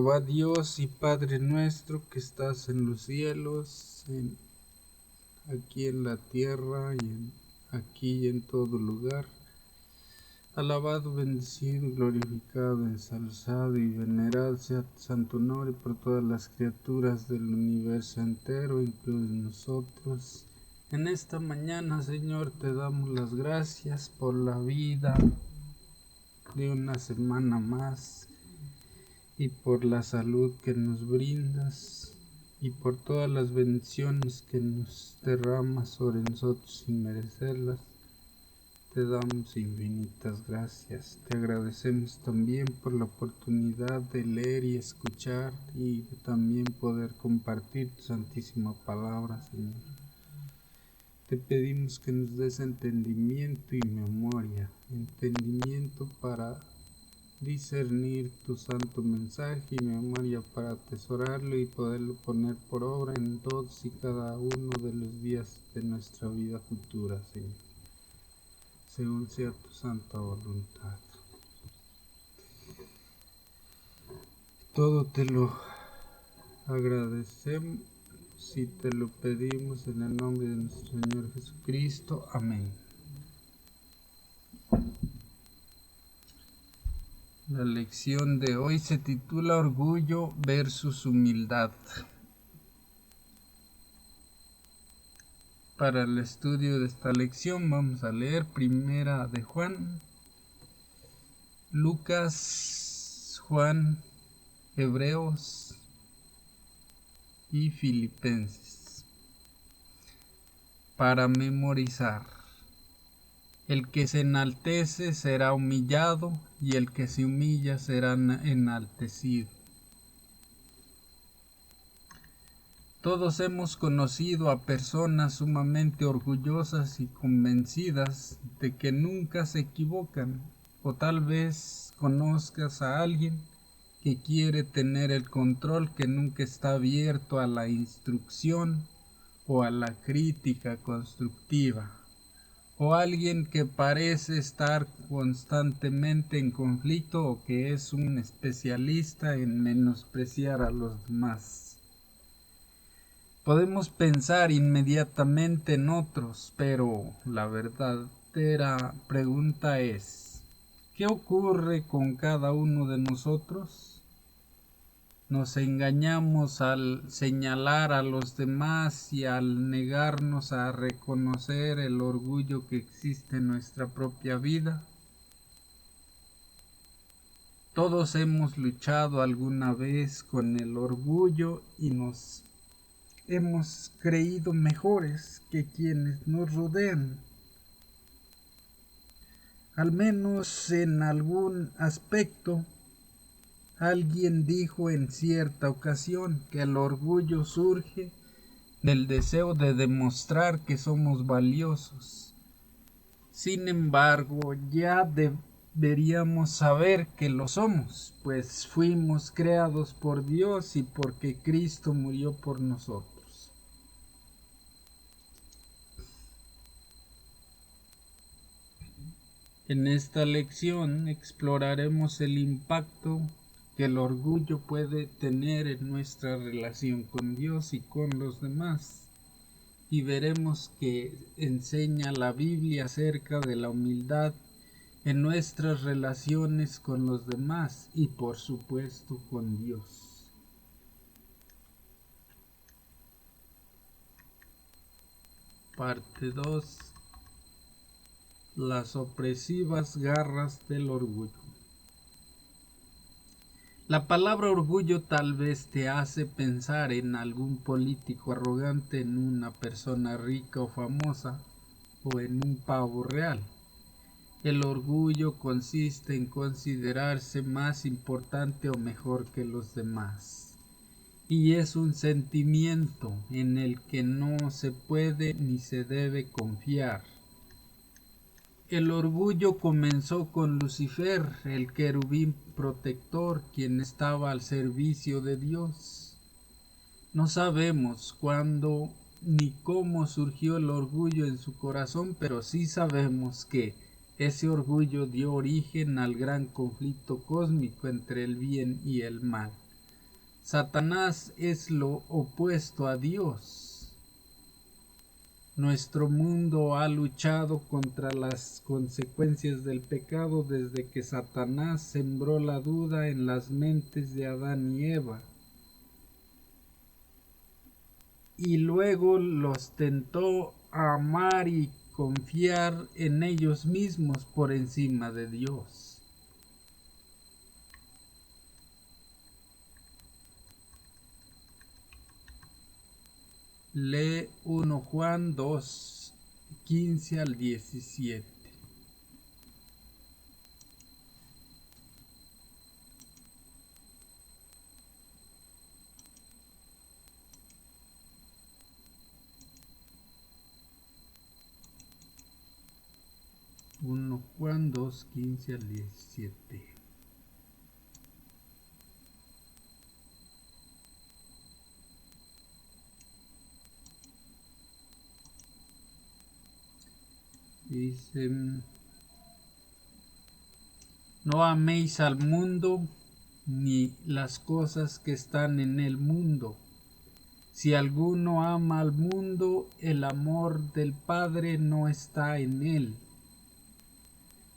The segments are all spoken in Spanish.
Jehová Dios y Padre nuestro que estás en los cielos, aquí en la tierra aquí y en todo lugar. Alabado, bendecido, glorificado, ensalzado y venerado sea tu santo nombre por todas las criaturas del universo entero, incluidos nosotros. En esta mañana, Señor, te damos las gracias por la vida de una semana más y por la salud que nos brindas y por todas las bendiciones que nos derramas sobre nosotros sin merecerlas. Te damos infinitas gracias. Te agradecemos también por la oportunidad de leer y escuchar y de también poder compartir tu santísima palabra, Señor. Te pedimos que nos des entendimiento y memoria, entendimiento para discernir tu santo mensaje y memoria para atesorarlo y poderlo poner por obra en todos y cada uno de los días de nuestra vida futura, Señor. Según sea tu santa voluntad. Todo te lo agradecemos y te lo pedimos en el nombre de nuestro Señor Jesucristo. Amén. La lección de hoy se titula Orgullo versus humildad. Para el estudio de esta lección vamos a leer Primera de Juan, Lucas, Juan, Hebreos y Filipenses. Para memorizar. El que se enaltece será humillado y el que se humilla será enaltecido. Todos hemos conocido a personas sumamente orgullosas y convencidas de que nunca se equivocan, o tal vez conozcas a alguien que quiere tener el control, que nunca está abierto a la instrucción o a la crítica constructiva, o alguien que parece estar constantemente en conflicto o que es un especialista en menospreciar a los demás. Podemos pensar inmediatamente en otros, pero la verdadera pregunta es, ¿qué ocurre con cada uno de nosotros? Nos engañamos al señalar a los demás y al negarnos a reconocer el orgullo que existe en nuestra propia vida. Todos hemos luchado alguna vez con el orgullo y nos hemos creído mejores que quienes nos rodean. Al menos en algún aspecto. Alguien dijo en cierta ocasión que el orgullo surge del deseo de demostrar que somos valiosos. Sin embargo, ya deberíamos saber que lo somos, pues fuimos creados por Dios y porque Cristo murió por nosotros. En esta lección exploraremos el impacto que el orgullo puede tener en nuestra relación con Dios y con los demás, y veremos que enseña la Biblia acerca de la humildad en nuestras relaciones con los demás y por supuesto con Dios. Parte 2. Las opresivas garras del orgullo. La palabra orgullo tal vez te hace pensar en algún político arrogante, en una persona rica o famosa, o en un pavo real. El orgullo consiste en considerarse más importante o mejor que los demás. Y es un sentimiento en el que no se puede ni se debe confiar. El orgullo comenzó con Lucifer, el querubín protector, quien estaba al servicio de Dios. No sabemos cuándo ni cómo surgió el orgullo en su corazón, pero sí sabemos que ese orgullo dio origen al gran conflicto cósmico entre el bien y el mal. Satanás es lo opuesto a Dios. Nuestro mundo ha luchado contra las consecuencias del pecado desde que Satanás sembró la duda en las mentes de Adán y Eva. Y luego los tentó a amar y confiar en ellos mismos por encima de Dios. Lee 1 Juan 2, 15 al 17. Juan 2, 15 al 17. Dice: no améis al mundo ni las cosas que están en el mundo. Si alguno ama al mundo, el amor del Padre no está en él.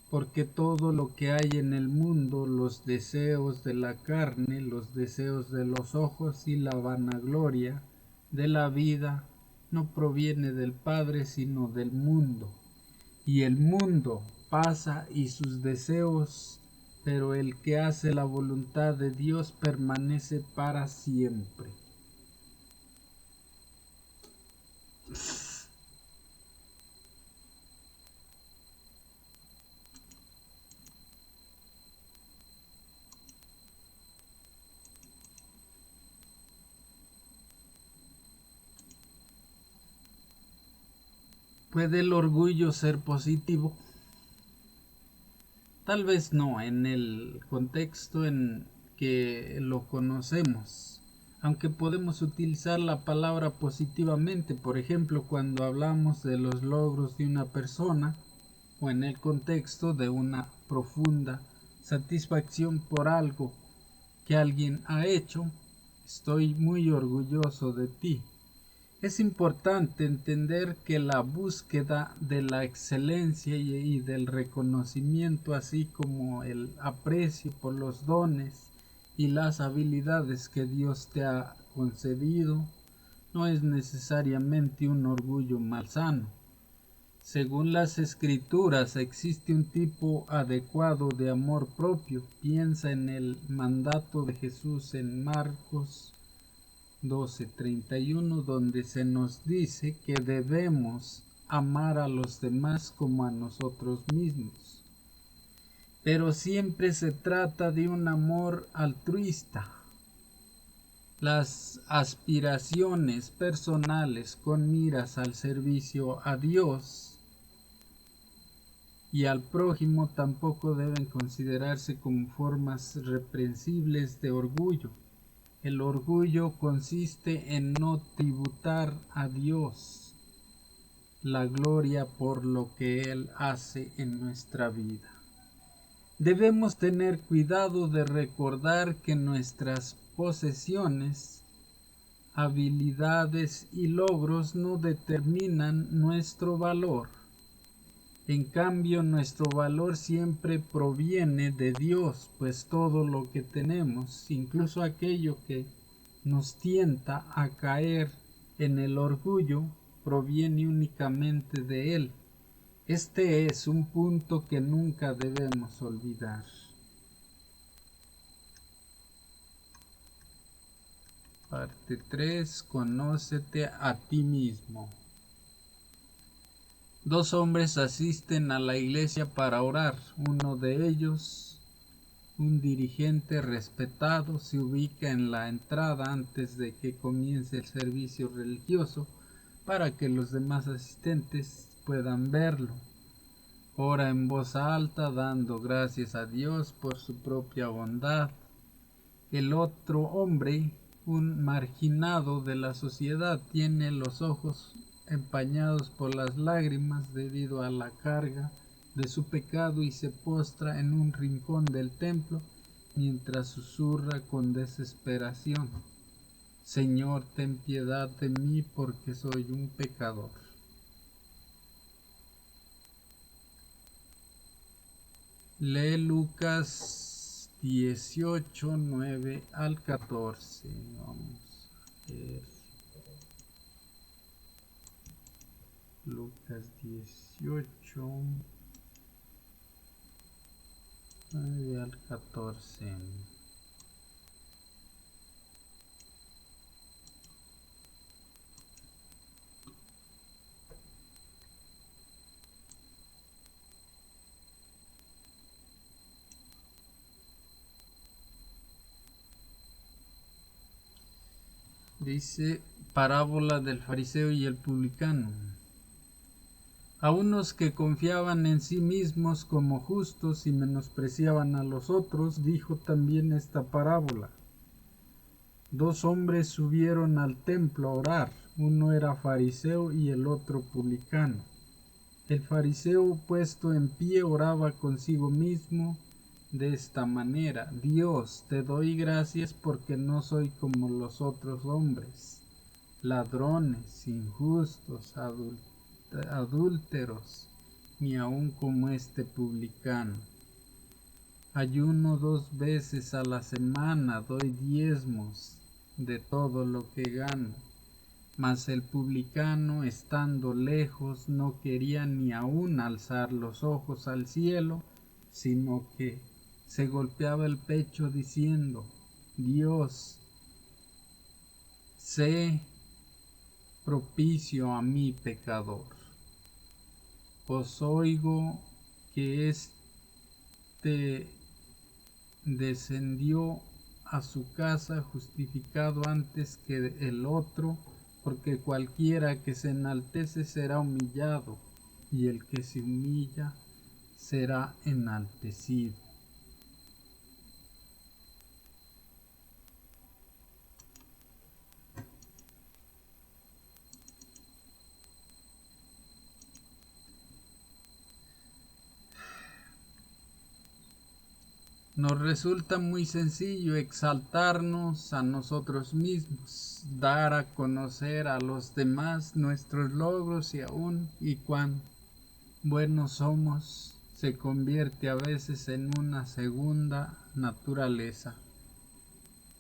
Porque todo lo que hay en el mundo, los deseos de la carne, los deseos de los ojos y la vanagloria de la vida, no proviene del Padre sino del mundo. Y el mundo pasa y sus deseos, pero el que hace la voluntad de Dios permanece para siempre. ¿Puede el orgullo ser positivo? Tal vez no en el contexto en que lo conocemos, aunque podemos utilizar la palabra positivamente, por ejemplo, cuando hablamos de los logros de una persona o en el contexto de una profunda satisfacción por algo que alguien ha hecho. Estoy muy orgulloso de ti. Es importante entender que la búsqueda de la excelencia y del reconocimiento, así como el aprecio por los dones y las habilidades que Dios te ha concedido, no es necesariamente un orgullo malsano. Según las Escrituras, existe un tipo adecuado de amor propio. Piensa en el mandato de Jesús en Marcos 12:31, donde se nos dice que debemos amar a los demás como a nosotros mismos. Pero siempre se trata de un amor altruista. Las aspiraciones personales con miras al servicio a Dios y al prójimo tampoco deben considerarse como formas reprensibles de orgullo. El orgullo consiste en no tributar a Dios la gloria por lo que Él hace en nuestra vida. Debemos tener cuidado de recordar que nuestras posesiones, habilidades y logros no determinan nuestro valor. En cambio, nuestro valor siempre proviene de Dios, pues todo lo que tenemos, incluso aquello que nos tienta a caer en el orgullo, proviene únicamente de Él. Este es un punto que nunca debemos olvidar. Parte 3. Conócete a ti mismo. Dos hombres asisten a la iglesia para orar. Uno de ellos, un dirigente respetado, se ubica en la entrada antes de que comience el servicio religioso para que los demás asistentes puedan verlo. Ora en voz alta, dando gracias a Dios por su propia bondad. El otro hombre, un marginado de la sociedad, tiene los ojos empañados por las lágrimas debido a la carga de su pecado y se postra en un rincón del templo mientras susurra con desesperación: Señor, ten piedad de mí porque soy un pecador. Lee Lucas 18, 9 al 14. Vamos a ver. Lucas 18, 9 al 14. Dice, parábola del fariseo y el publicano. A unos que confiaban en sí mismos como justos y menospreciaban a los otros, dijo también esta parábola. Dos hombres subieron al templo a orar, uno era fariseo y el otro publicano. El fariseo, puesto en pie, oraba consigo mismo de esta manera: Dios, te doy gracias porque no soy como los otros hombres, ladrones, injustos, adúlteros, ni aun como este publicano. Ayuno 2 veces a la semana, doy diezmos de todo lo que gano. Mas el publicano, estando lejos, no quería ni aun alzar los ojos al cielo, sino que se golpeaba el pecho diciendo: Dios, sé propicio a mi pecador. Os oigo que éste descendió a su casa justificado antes que el otro, porque cualquiera que se enaltece será humillado, y el que se humilla será enaltecido. Nos resulta muy sencillo exaltarnos a nosotros mismos, dar a conocer a los demás nuestros logros y cuán buenos somos, se convierte a veces en una segunda naturaleza.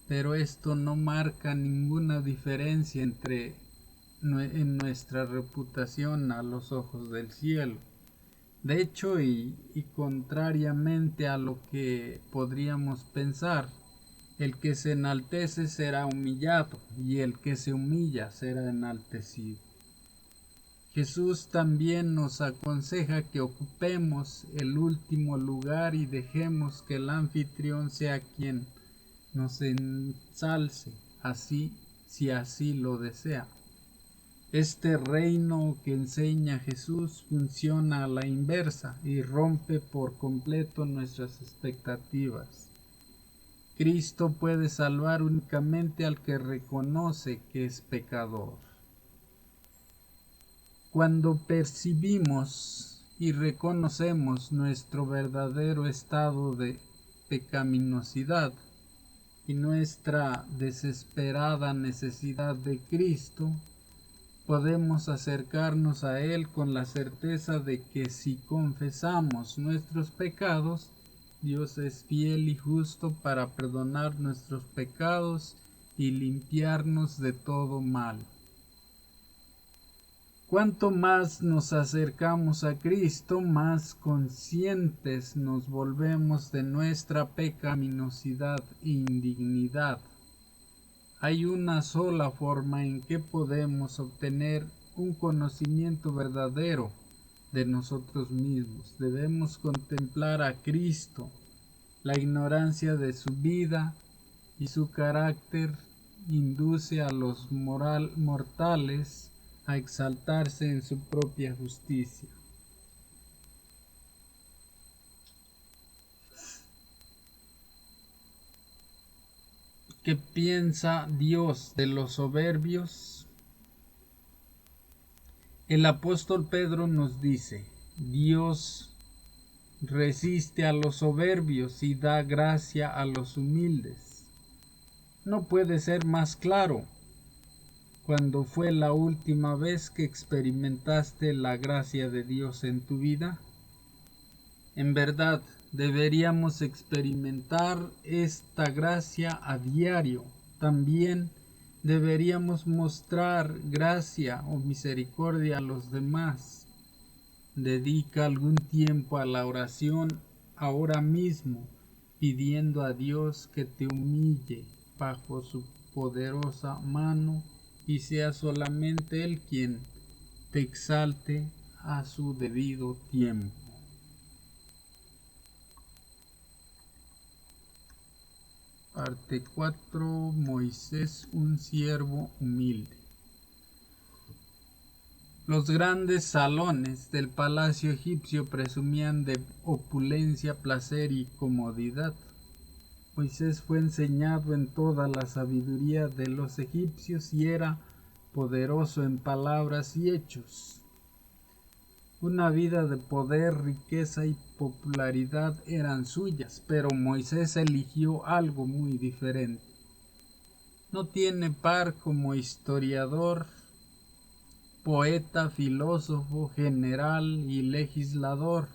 Pero esto no marca ninguna diferencia en nuestra reputación a los ojos del cielo. De hecho, y contrariamente a lo que podríamos pensar, el que se enaltece será humillado y el que se humilla será enaltecido. Jesús también nos aconseja que ocupemos el último lugar y dejemos que el anfitrión sea quien nos ensalce, si así lo desea. Este reino que enseña Jesús funciona a la inversa y rompe por completo nuestras expectativas. Cristo puede salvar únicamente al que reconoce que es pecador. Cuando percibimos y reconocemos nuestro verdadero estado de pecaminosidad y nuestra desesperada necesidad de Cristo, podemos acercarnos a Él con la certeza de que si confesamos nuestros pecados, Dios es fiel y justo para perdonar nuestros pecados y limpiarnos de todo mal. Cuanto más nos acercamos a Cristo, más conscientes nos volvemos de nuestra pecaminosidad e indignidad. Hay una sola forma en que podemos obtener un conocimiento verdadero de nosotros mismos. Debemos contemplar a Cristo. La ignorancia de su vida y su carácter induce a los mortales a exaltarse en su propia justicia. ¿Qué piensa Dios de los soberbios? El apóstol Pedro nos dice: Dios resiste a los soberbios y da gracia a los humildes. No puede ser más claro. ¿Cuándo fue la última vez que experimentaste la gracia de Dios en tu vida? En verdad, deberíamos experimentar esta gracia a diario. También deberíamos mostrar gracia o misericordia a los demás. Dedica algún tiempo a la oración ahora mismo, pidiendo a Dios que te humille bajo su poderosa mano y sea solamente Él quien te exalte a su debido tiempo. Parte 4. Moisés, un siervo humilde. Los grandes salones del palacio egipcio presumían de opulencia, placer y comodidad. Moisés fue enseñado en toda la sabiduría de los egipcios y era poderoso en palabras y hechos. Una vida de poder, riqueza y popularidad eran suyas, pero Moisés eligió algo muy diferente. No tiene par como historiador, poeta, filósofo, general y legislador.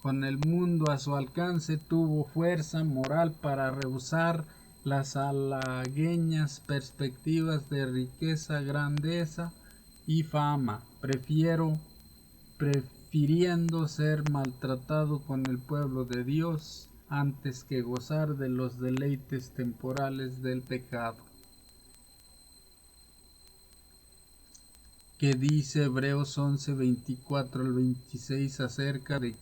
Con el mundo a su alcance tuvo fuerza moral para rehusar las halagüeñas perspectivas de riqueza, grandeza y fama, prefiriendo ser maltratado con el pueblo de Dios antes que gozar de los deleites temporales del pecado. Que dice Hebreos 11, 24 al 26 acerca de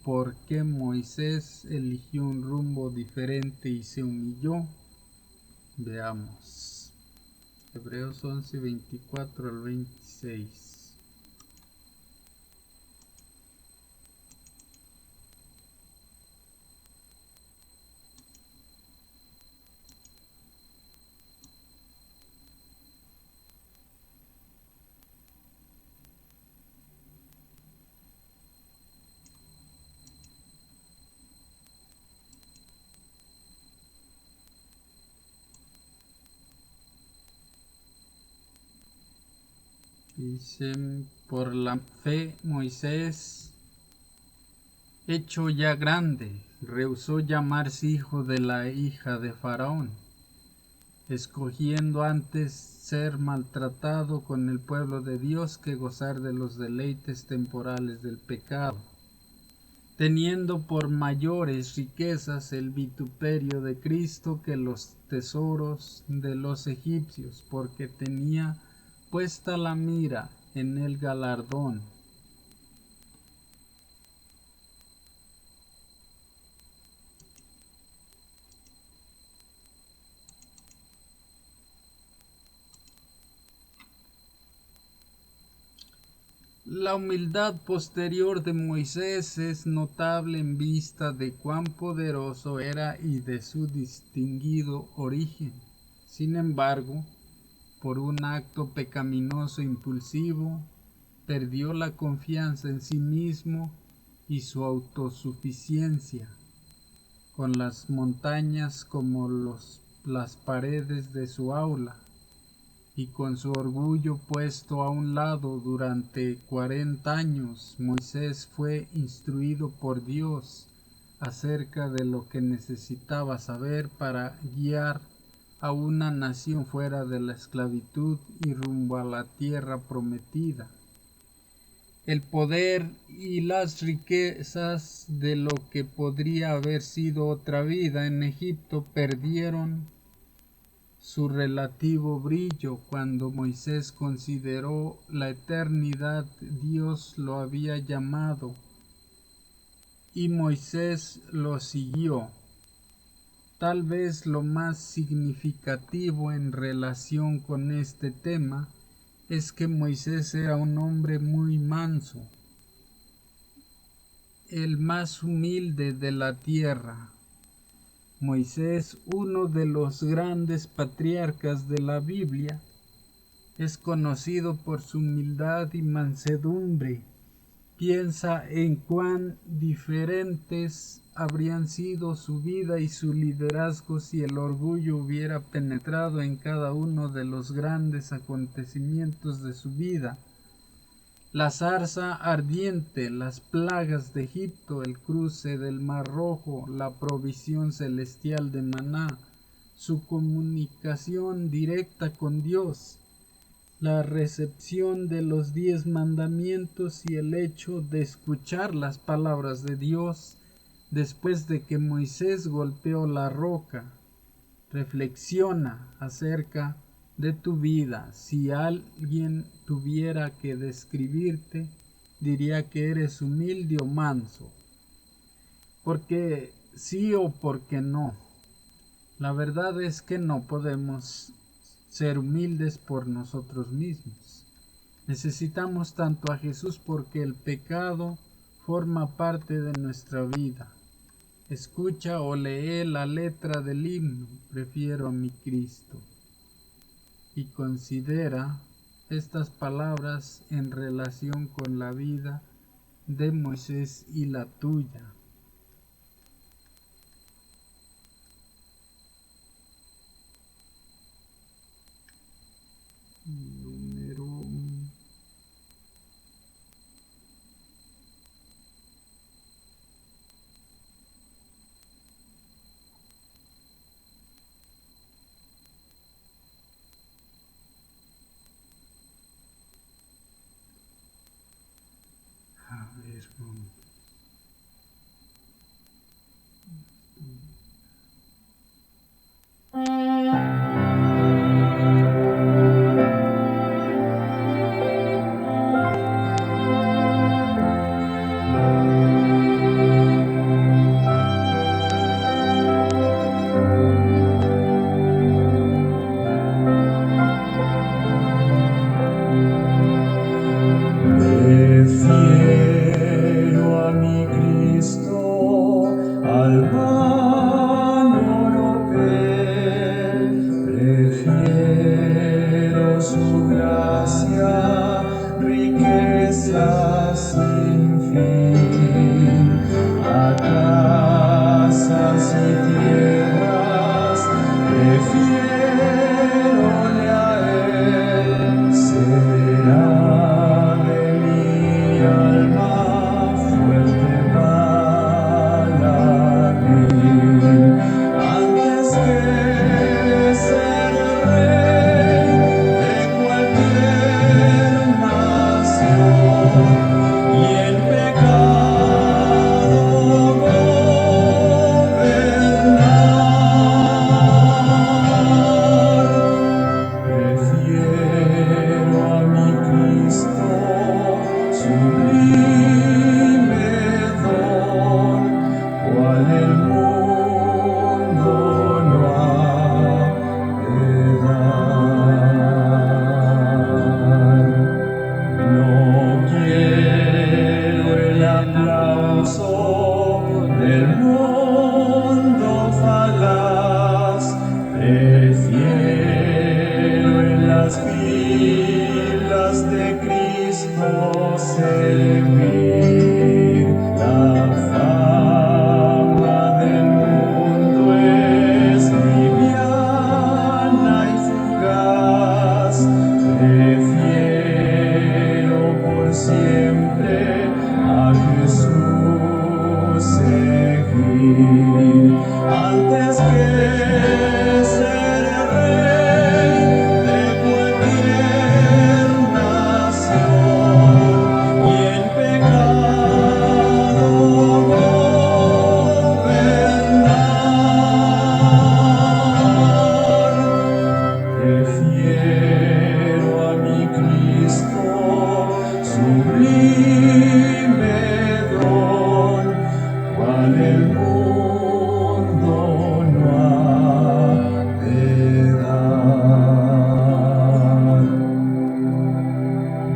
por qué Moisés eligió un rumbo diferente y se humilló. Veamos. Hebreos 11, 24 al 26. Dicen, por la fe Moisés, hecho ya grande, rehusó llamarse hijo de la hija de Faraón, escogiendo antes ser maltratado con el pueblo de Dios que gozar de los deleites temporales del pecado, teniendo por mayores riquezas el vituperio de Cristo que los tesoros de los egipcios, porque tenía puesta la mira en el galardón. La humildad posterior de Moisés es notable en vista de cuán poderoso era y de su distinguido origen. Sin embargo, por un acto pecaminoso impulsivo, perdió la confianza en sí mismo y su autosuficiencia, con las montañas como las paredes de su aula, y con su orgullo puesto a un lado durante 40 años, Moisés fue instruido por Dios acerca de lo que necesitaba saber para guiar a una nación fuera de la esclavitud y rumbo a la tierra prometida. El poder y las riquezas de lo que podría haber sido otra vida en Egipto perdieron su relativo brillo cuando Moisés consideró la eternidad. Dios lo había llamado y Moisés lo siguió. Tal vez lo más significativo en relación con este tema es que Moisés era un hombre muy manso, el más humilde de la tierra. Moisés, uno de los grandes patriarcas de la Biblia, es conocido por su humildad y mansedumbre. Piensa en cuán diferentes habrían sido su vida y su liderazgo si el orgullo hubiera penetrado en cada uno de los grandes acontecimientos de su vida. La zarza ardiente, las plagas de Egipto, el cruce del Mar Rojo, la provisión celestial de maná, su comunicación directa con Dios, la recepción de los 10 mandamientos y el hecho de escuchar las palabras de Dios después de que Moisés golpeó la roca. Reflexiona acerca de tu vida. Si alguien tuviera que describirte, diría que eres humilde o manso. Porque sí o porque no. La verdad es que no podemos ser humildes por nosotros mismos. Necesitamos tanto a Jesús porque el pecado forma parte de nuestra vida. Escucha o lee la letra del himno, prefiero a mi Cristo. Y considera estas palabras en relación con la vida de Moisés y la tuya. Número a ver, Prefiero a mi Cristo al pan oropel, prefiero su gracia, riqueza sin fin, a casas y tierras, prefiérole a él, será de mi alma fuerte paladín, antes que ser rey de cualquier nación y en pecado gobernar. Prefiero a mi Cristo, sublime don, cual el mundo no ha de dar. No quiero el aplauso del mundo falaz, prefiero en las filas de Cristo servir. La fama del mundo es liviana y fugaz, prefiero por siempre a Jesús seguir, antes que ser rey de cualquier nación y en pecado gobernar. Prefiero a mi Cristo, sublime don, cual el mundo no ha de dar.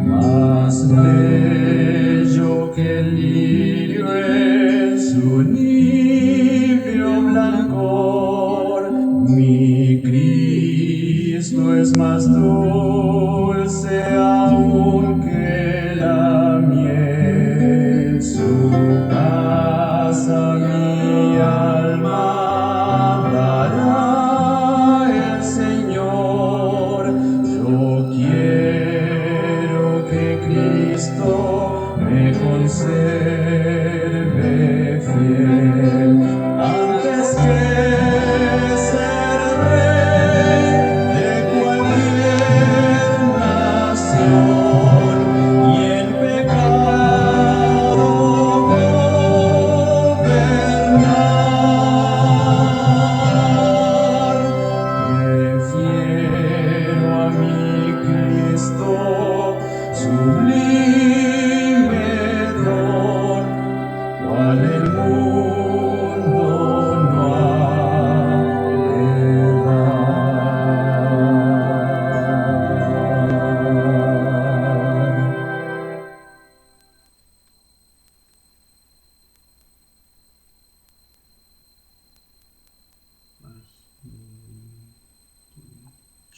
Más bello que el lirio es su níveo blancor, mi Cristo es más dulce aún que la miel.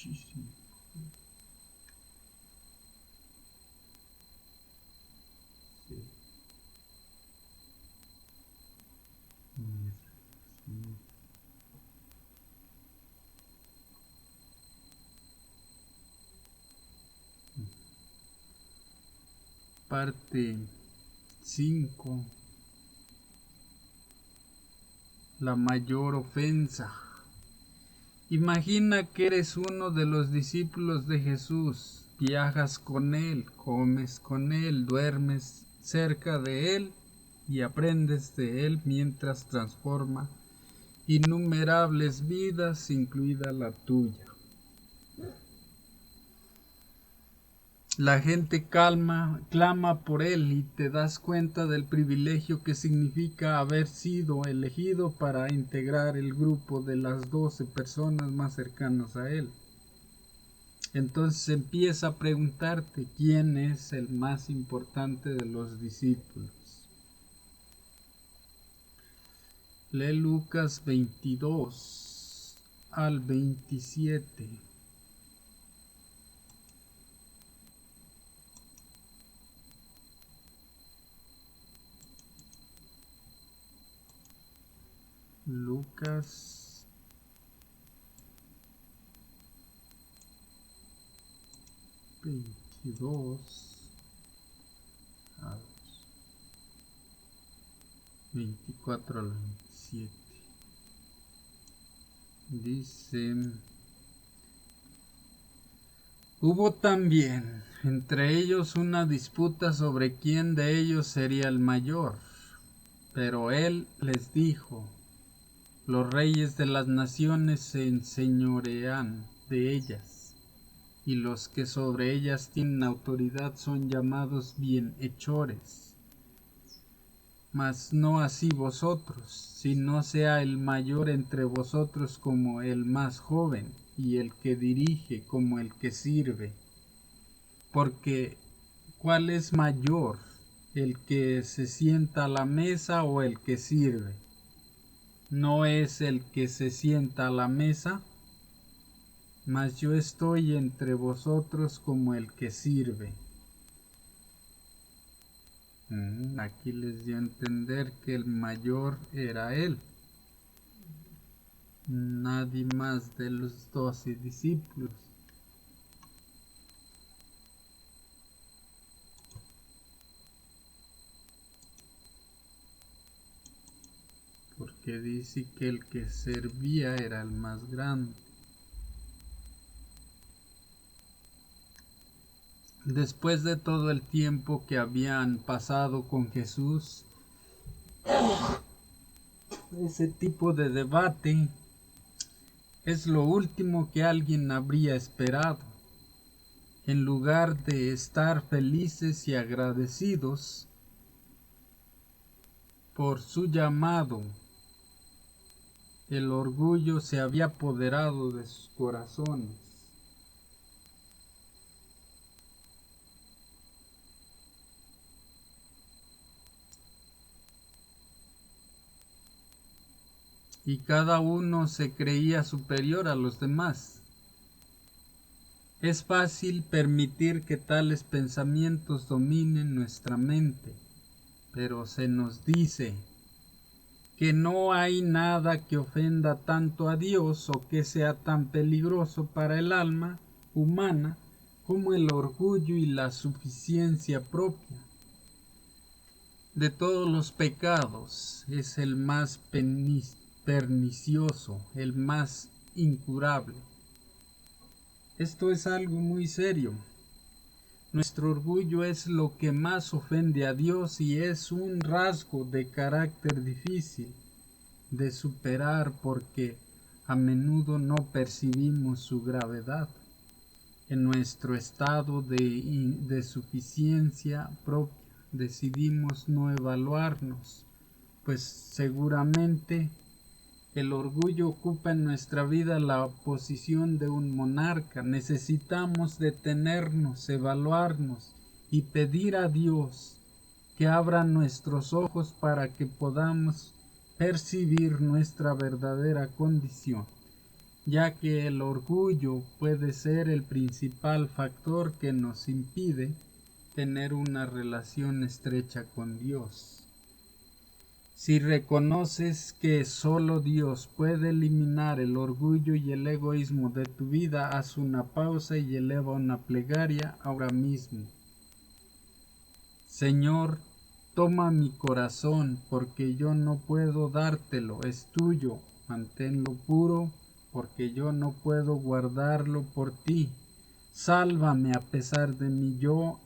muchísimo. Sí. Parte 5. La mayor ofensa. Imagina que eres uno de los discípulos de Jesús, viajas con Él, comes con Él, duermes cerca de Él y aprendes de Él mientras transforma innumerables vidas, incluida la tuya. La gente clama por Él y te das cuenta del privilegio que significa haber sido elegido para integrar el grupo de las 12 personas más cercanas a Él. Entonces empieza a preguntarte quién es el más importante de los discípulos. Lee Lucas 22 al 27. Lucas 22 a 24 al 27. Dice: hubo también entre ellos una disputa sobre quién de ellos sería el mayor. Pero él les dijo: los reyes de las naciones se enseñorean de ellas, y los que sobre ellas tienen autoridad son llamados bienhechores. Mas no así vosotros, sino sea el mayor entre vosotros como el más joven, y el que dirige como el que sirve. Porque ¿cuál es mayor, el que se sienta a la mesa o el que sirve? ¿No es el que se sienta a la mesa? Mas yo estoy entre vosotros como el que sirve. Aquí les dio a entender que el mayor era él. Nadie más de los 12 discípulos. Porque dice que el que servía era el más grande. Después de todo el tiempo que habían pasado con Jesús, ese tipo de debate es lo último que alguien habría esperado. En lugar de estar felices y agradecidos por su llamado, el orgullo se había apoderado de sus corazones. Y cada uno se creía superior a los demás. Es fácil permitir que tales pensamientos dominen nuestra mente, pero se nos dice que no hay nada que ofenda tanto a Dios o que sea tan peligroso para el alma humana como el orgullo y la suficiencia propia. De todos los pecados es el más pernicioso, el más incurable. Esto es algo muy serio. Nuestro orgullo es lo que más ofende a Dios y es un rasgo de carácter difícil de superar porque a menudo no percibimos su gravedad. En nuestro estado de suficiencia propia decidimos no evaluarnos, pues seguramente el orgullo ocupa en nuestra vida la posición de un monarca. Necesitamos detenernos, evaluarnos y pedir a Dios que abra nuestros ojos para que podamos percibir nuestra verdadera condición. ya que el orgullo puede ser el principal factor que nos impide tener una relación estrecha con Dios. Si reconoces que solo Dios puede eliminar el orgullo y el egoísmo de tu vida, haz una pausa y eleva una plegaria ahora mismo. Señor, toma mi corazón, porque yo no puedo dártelo, es tuyo. Manténlo puro, porque yo no puedo guardarlo por ti. Sálvame a pesar de mi yo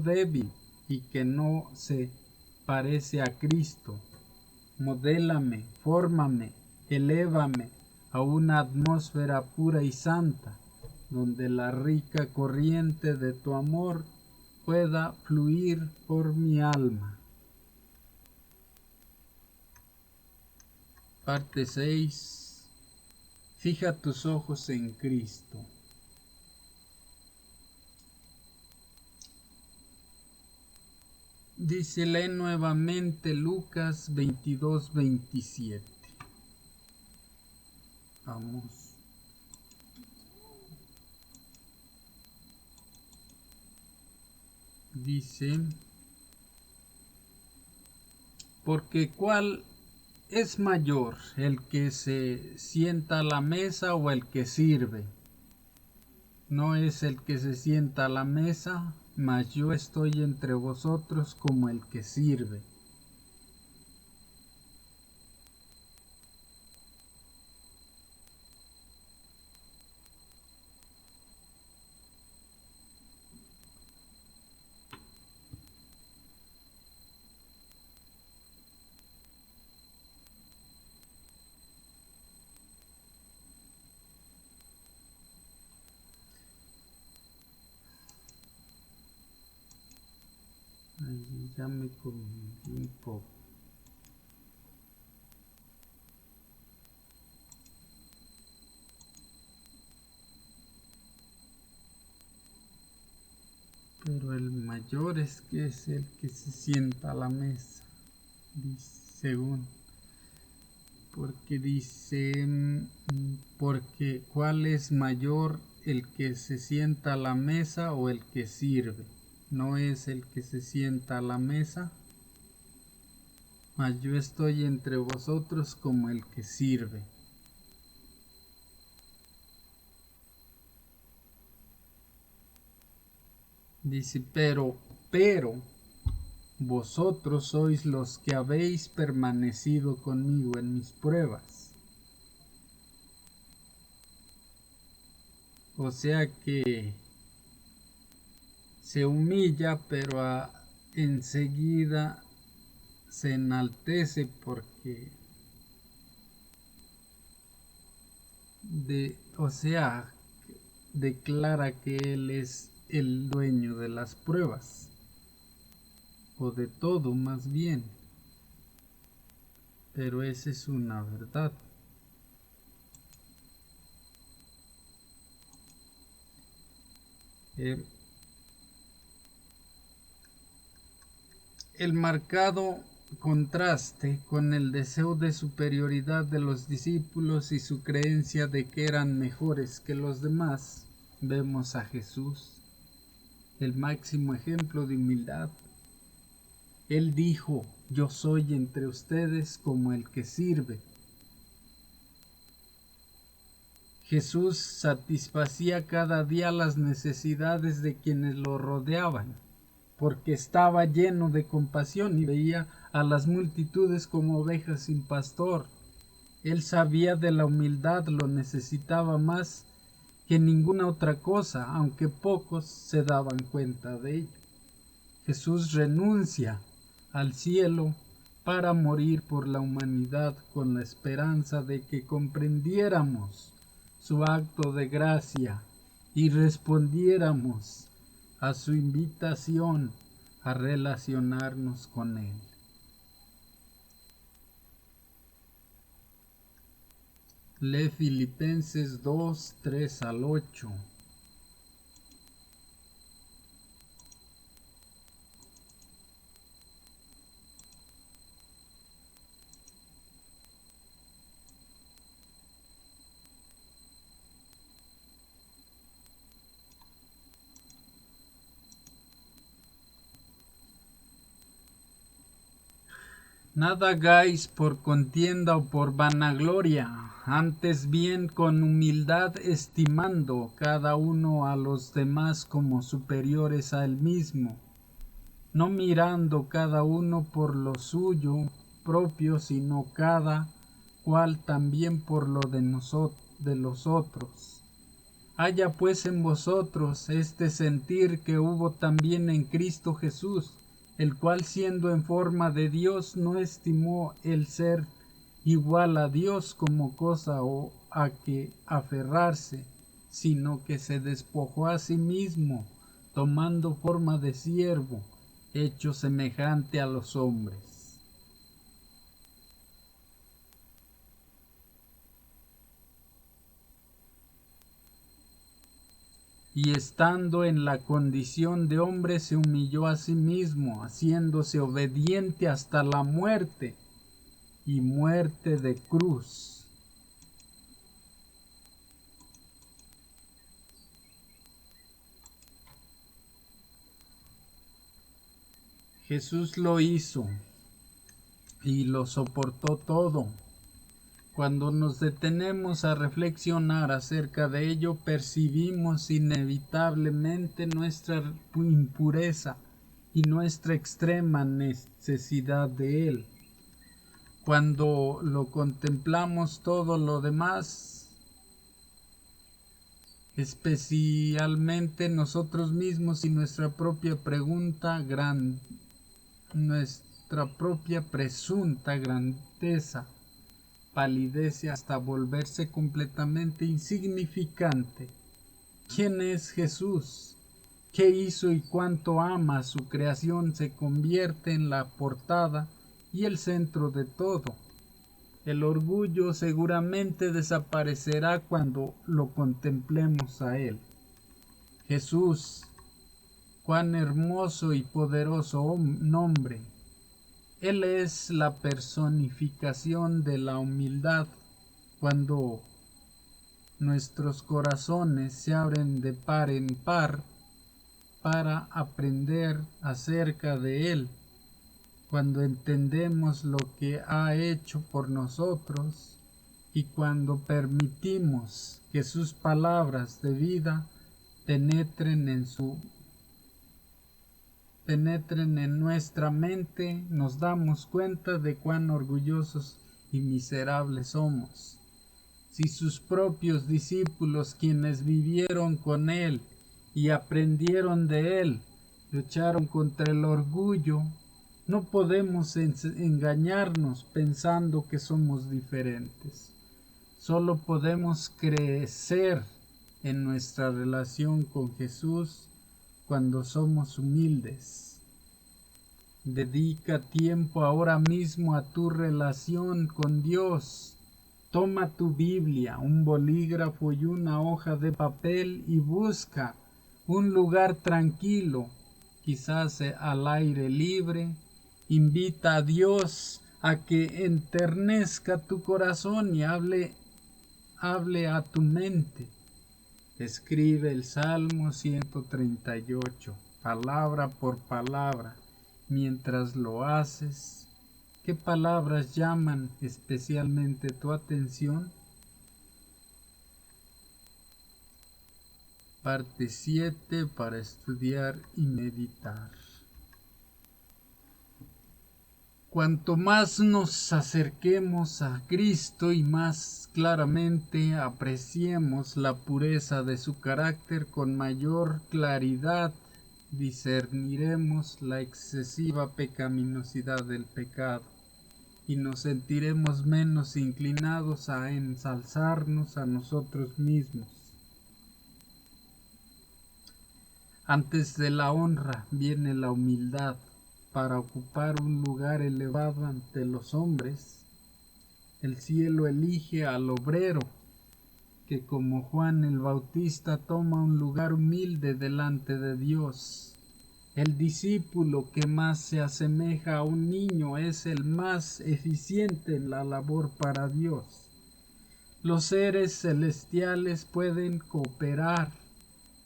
débil y que no se parece a Cristo. Modélame, fórmame, elévame a una atmósfera pura y santa, donde la rica corriente de tu amor pueda fluir por mi alma. Parte 6. Fija tus ojos en Cristo. Dice, lee nuevamente Lucas 22:27. Vamos. Dice, porque ¿cuál es mayor, el que se sienta a la mesa o el que sirve? No es el que se sienta a la mesa, mas yo estoy entre vosotros como el que sirve. Ahí ya me confundí un poco. Pero el mayor es el que se sienta a la mesa, dice, según. Porque dice, porque ¿cuál es mayor, el que se sienta a la mesa o el que sirve? No es el que se sienta a la mesa, mas yo estoy entre vosotros como el que sirve. Dice, pero, vosotros sois los que habéis permanecido conmigo en mis pruebas. O sea que se humilla, pero enseguida se enaltece porque declara que él es el dueño de las pruebas, o de todo más bien. Pero esa es una verdad. El marcado contraste con el deseo de superioridad de los discípulos y su creencia de que eran mejores que los demás, vemos a Jesús, el máximo ejemplo de humildad. Él dijo, yo soy entre ustedes como el que sirve. Jesús satisfacía cada día las necesidades de quienes lo rodeaban, porque estaba lleno de compasión y veía a las multitudes como ovejas sin pastor. Él sabía de la humildad, lo necesitaba más que ninguna otra cosa, aunque pocos se daban cuenta de ello. Jesús renuncia al cielo para morir por la humanidad con la esperanza de que comprendiéramos su acto de gracia y respondiéramos a su invitación a relacionarnos con Él. Lee Filipenses 2, 3 al 8. Nada hagáis por contienda o por vanagloria, antes bien con humildad estimando cada uno a los demás como superiores a él mismo, no mirando cada uno por lo suyo propio, sino cada cual también por lo de los otros. Haya pues en vosotros este sentir que hubo también en Cristo Jesús, el cual siendo en forma de Dios no estimó el ser igual a Dios como cosa o a que aferrarse, sino que se despojó a sí mismo, tomando forma de siervo, hecho semejante a los hombres. Y estando en la condición de hombre se humilló a sí mismo, haciéndose obediente hasta la muerte y muerte de cruz. Jesús lo hizo y lo soportó todo. Cuando nos detenemos a reflexionar acerca de ello, percibimos inevitablemente nuestra impureza y nuestra extrema necesidad de Él. Cuando lo contemplamos todo lo demás, especialmente nosotros mismos y nuestra propia presunta grandeza, palidece hasta volverse completamente insignificante. ¿Quién es Jesús? ¿Qué hizo y cuánto ama su creación? Se convierte en la portada y el centro de todo. El orgullo seguramente desaparecerá cuando lo contemplemos a Él. Jesús, cuán hermoso y poderoso nombre. Él es la personificación de la humildad. Cuando nuestros corazones se abren de par en par para aprender acerca de Él, cuando entendemos lo que ha hecho por nosotros y cuando permitimos que sus palabras de vida penetren en nuestra mente, nos damos cuenta de cuán orgullosos y miserables somos. Si sus propios discípulos, quienes vivieron con Él y aprendieron de Él, lucharon contra el orgullo, no podemos engañarnos pensando que somos diferentes. Solo podemos crecer en nuestra relación con Jesús cuando somos humildes. Dedica tiempo ahora mismo a tu relación con Dios. Toma tu Biblia, un bolígrafo y una hoja de papel y busca un lugar tranquilo, quizás al aire libre. Invita a Dios a que enternezca tu corazón y hable a tu mente. Escribe el Salmo 138, palabra por palabra. Mientras lo haces, ¿qué palabras llaman especialmente tu atención? Parte 7 para estudiar y meditar. Cuanto más nos acerquemos a Cristo y más claramente apreciemos la pureza de su carácter, con mayor claridad discerniremos la excesiva pecaminosidad del pecado y nos sentiremos menos inclinados a ensalzarnos a nosotros mismos. Antes de la honra viene la humildad. Para ocupar un lugar elevado ante los hombres, el cielo elige al obrero, que como Juan el Bautista toma un lugar humilde delante de Dios. El discípulo que más se asemeja a un niño es el más eficiente en la labor para Dios. Los seres celestiales pueden cooperar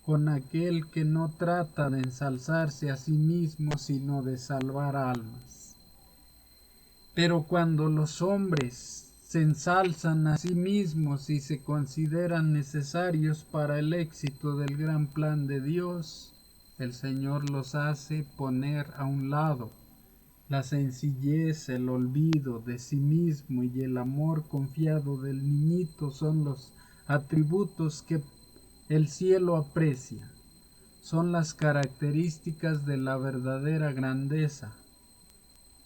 con aquel que no trata de ensalzarse a sí mismo, sino de salvar almas. Pero cuando los hombres se ensalzan a sí mismos y se consideran necesarios para el éxito del gran plan de Dios, el Señor los hace poner a un lado. La sencillez, el olvido de sí mismo y el amor confiado del niñito son los atributos que el cielo aprecia. Son las características de la verdadera grandeza.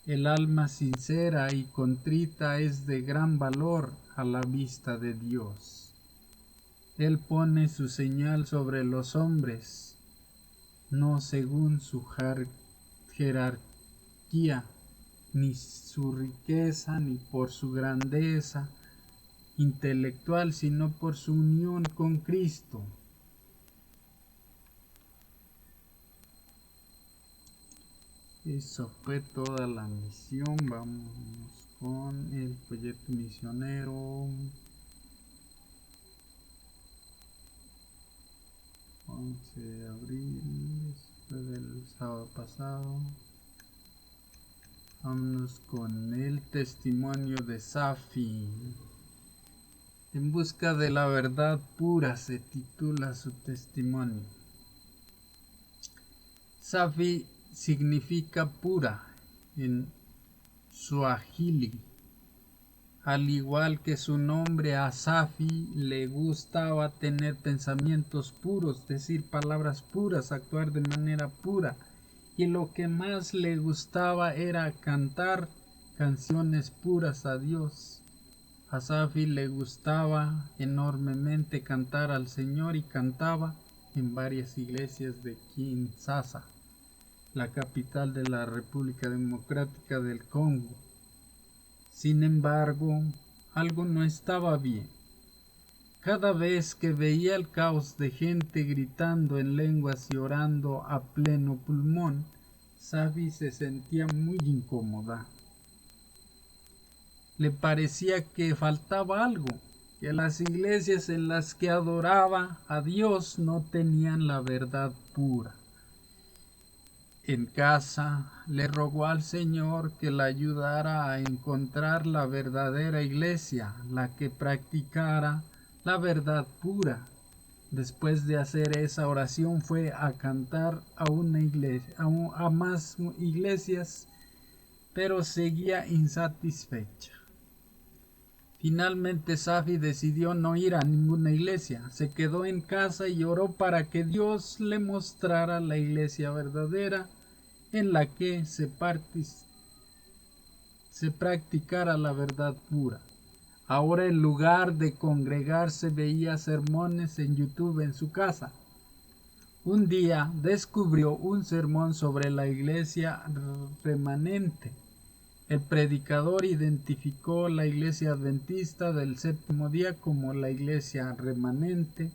El alma sincera y contrita es de gran valor a la vista de Dios. Él pone su señal sobre los hombres, no según su jerarquía, ni su riqueza, ni por su grandeza intelectual, sino por su unión con Cristo. Eso fue toda la misión. Vamos con el proyecto misionero. 11 de abril, después del sábado pasado. Vámonos con el testimonio de Safi. En busca de la verdad pura se titula su testimonio. Safi significa pura en suajili. Al igual que su nombre, a Safi le gustaba tener pensamientos puros, decir palabras puras, actuar de manera pura. Y lo que más le gustaba era cantar canciones puras a Dios. A Safi le gustaba enormemente cantar al Señor y cantaba en varias iglesias de Kinshasa, la capital de la República Democrática del Congo. Sin embargo, algo no estaba bien. Cada vez que veía el caos de gente gritando en lenguas y orando a pleno pulmón, Safi se sentía muy incómoda. Le parecía que faltaba algo, que las iglesias en las que adoraba a Dios no tenían la verdad pura. En casa le rogó al Señor que la ayudara a encontrar la verdadera iglesia, la que practicara la verdad pura. Después de hacer esa oración fue a cantar a una iglesia, a más iglesias, pero seguía insatisfecha. Finalmente Safi decidió no ir a ninguna iglesia. Se quedó en casa y oró para que Dios le mostrara la iglesia verdadera en la que se practicara la verdad pura. Ahora en lugar de congregarse veía sermones en YouTube en su casa. Un día descubrió un sermón sobre la iglesia remanente. El predicador identificó la iglesia adventista del séptimo día como la iglesia remanente,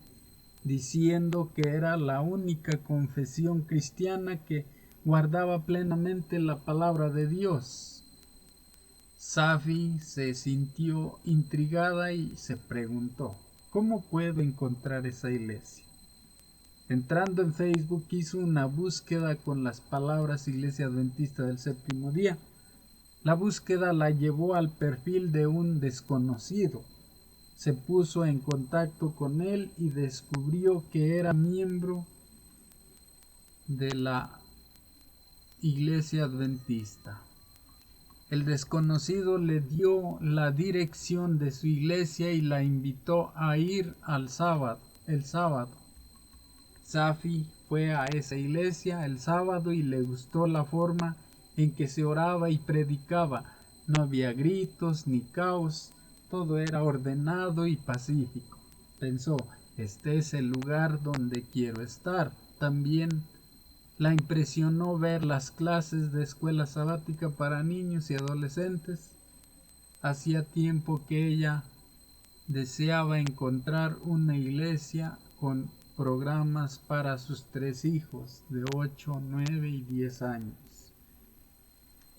diciendo que era la única confesión cristiana que guardaba plenamente la palabra de Dios. Safi se sintió intrigada y se preguntó, ¿cómo puedo encontrar esa iglesia? Entrando en Facebook hizo una búsqueda con las palabras Iglesia Adventista del Séptimo Día. La búsqueda la llevó al perfil de un desconocido. Se puso en contacto con él y descubrió que era miembro de la Iglesia Adventista. El desconocido le dio la dirección de su iglesia y la invitó a ir el sábado. Safi fue a esa iglesia el sábado y le gustó la forma en que se oraba y predicaba. No había gritos ni caos, todo era ordenado y pacífico. Pensó, este es el lugar donde quiero estar. También la impresionó ver las clases de escuela sabática para niños y adolescentes. Hacía tiempo que ella deseaba encontrar una iglesia con programas para sus 3 hijos de 8, 9 y 10 años.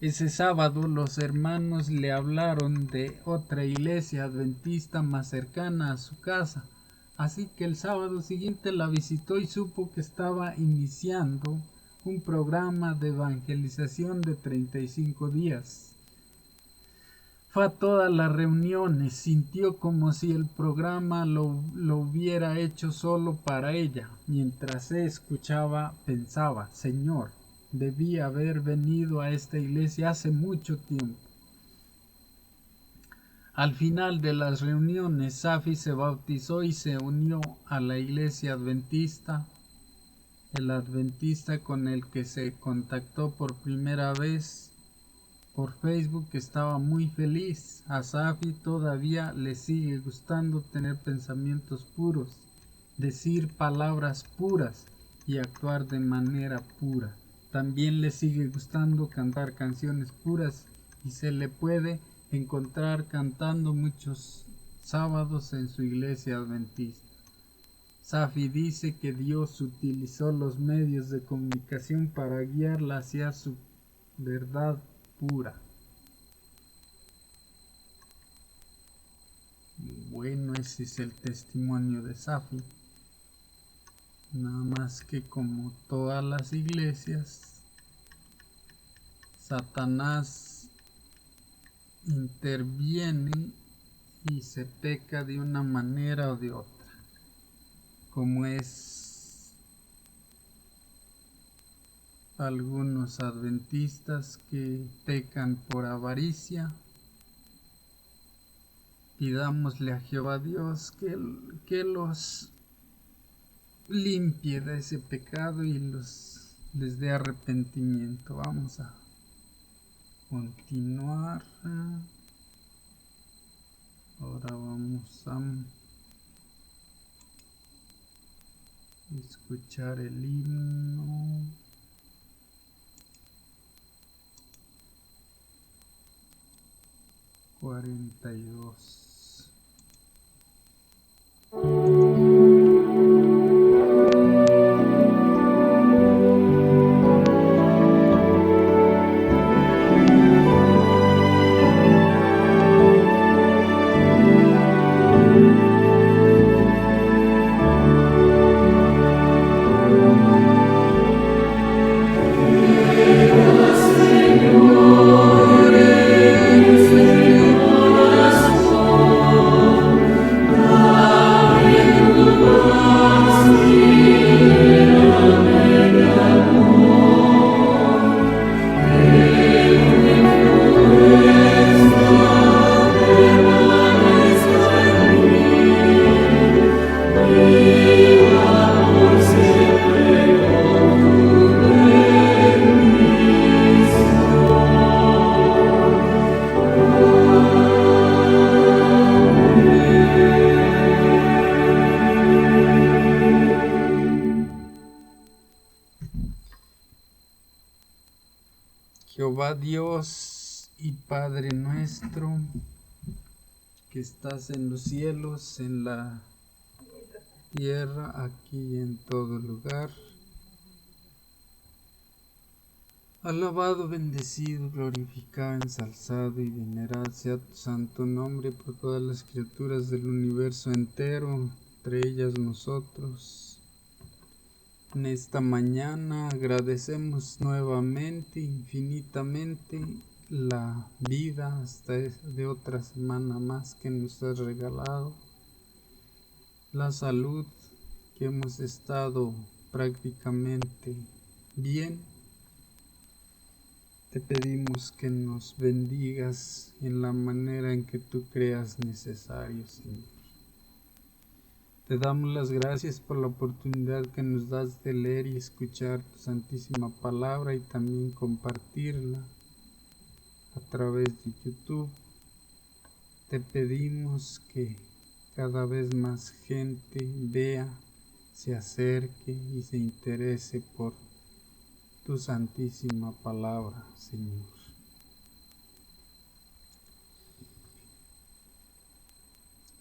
Ese sábado los hermanos le hablaron de otra iglesia adventista más cercana a su casa. Así que el sábado siguiente la visitó y supo que estaba iniciando un programa de evangelización de 35 días. Fue a todas las reuniones, sintió como si el programa lo hubiera hecho solo para ella. Mientras se escuchaba, pensaba, Señor, debí haber venido a esta iglesia hace mucho tiempo. Al final de las reuniones, Safi se bautizó y se unió a la iglesia adventista. El adventista con el que se contactó por primera vez por Facebook estaba muy feliz. A Safi todavía le sigue gustando tener pensamientos puros, decir palabras puras y actuar de manera pura. También le sigue gustando cantar canciones puras y se le puede encontrar cantando muchos sábados en su iglesia adventista. Safi dice que Dios utilizó los medios de comunicación para guiarla hacia su verdad pura. Bueno, ese es el testimonio de Safi. Nada más que como todas las iglesias, Satanás interviene y se peca de una manera o de otra. Como es algunos adventistas que pecan por avaricia. Pidámosle a Jehová Dios que los limpie de ese pecado y les dé arrepentimiento. Vamos a continuar. Ahora vamos a escuchar el himno. $42. Jehová Dios y Padre nuestro, que estás en los cielos, en la tierra, aquí y en todo lugar. Alabado, bendecido, glorificado, ensalzado y venerado sea tu santo nombre por todas las criaturas del universo entero, entre ellas nosotros. En esta mañana agradecemos nuevamente, infinitamente, la vida hasta de otra semana más que nos has regalado, la salud, que hemos estado prácticamente bien. Te pedimos que nos bendigas en la manera en que tú creas necesario, Señor. Te damos las gracias por la oportunidad que nos das de leer y escuchar tu santísima palabra y también compartirla a través de YouTube. Te pedimos que cada vez más gente vea, se acerque y se interese por tu santísima palabra, Señor.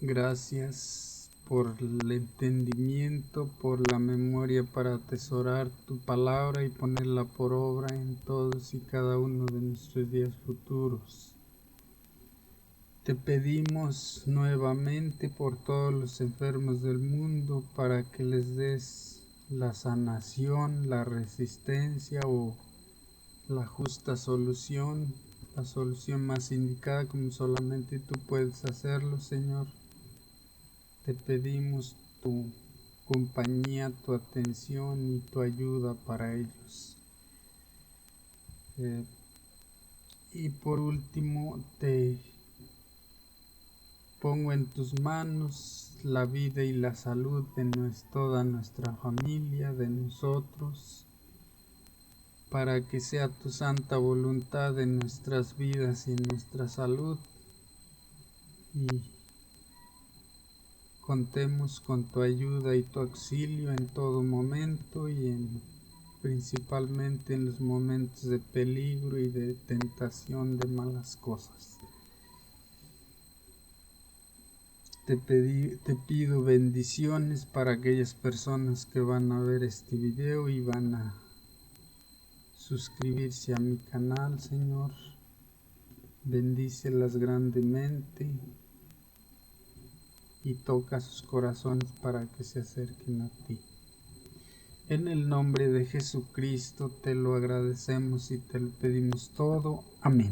Gracias por el entendimiento, por la memoria para atesorar tu palabra y ponerla por obra en todos y cada uno de nuestros días futuros. Te pedimos nuevamente por todos los enfermos del mundo para que les des la sanación, la resistencia o la justa solución la solución más indicada, como solamente tú puedes hacerlo, Señor. Te pedimos tu compañía, tu atención y tu ayuda para ellos. Y por último, te pongo en tus manos la vida y la salud de toda nuestra familia, de nosotros, para que sea tu santa voluntad en nuestras vidas y en nuestra salud, y contemos con tu ayuda y tu auxilio en todo momento y principalmente en los momentos de peligro y de tentación de malas cosas. Te pido bendiciones para aquellas personas que van a ver este video y van a suscribirse a mi canal, Señor. Bendícelas grandemente y toca sus corazones para que se acerquen a ti. En el nombre de Jesucristo te lo agradecemos y te lo pedimos todo. Amén.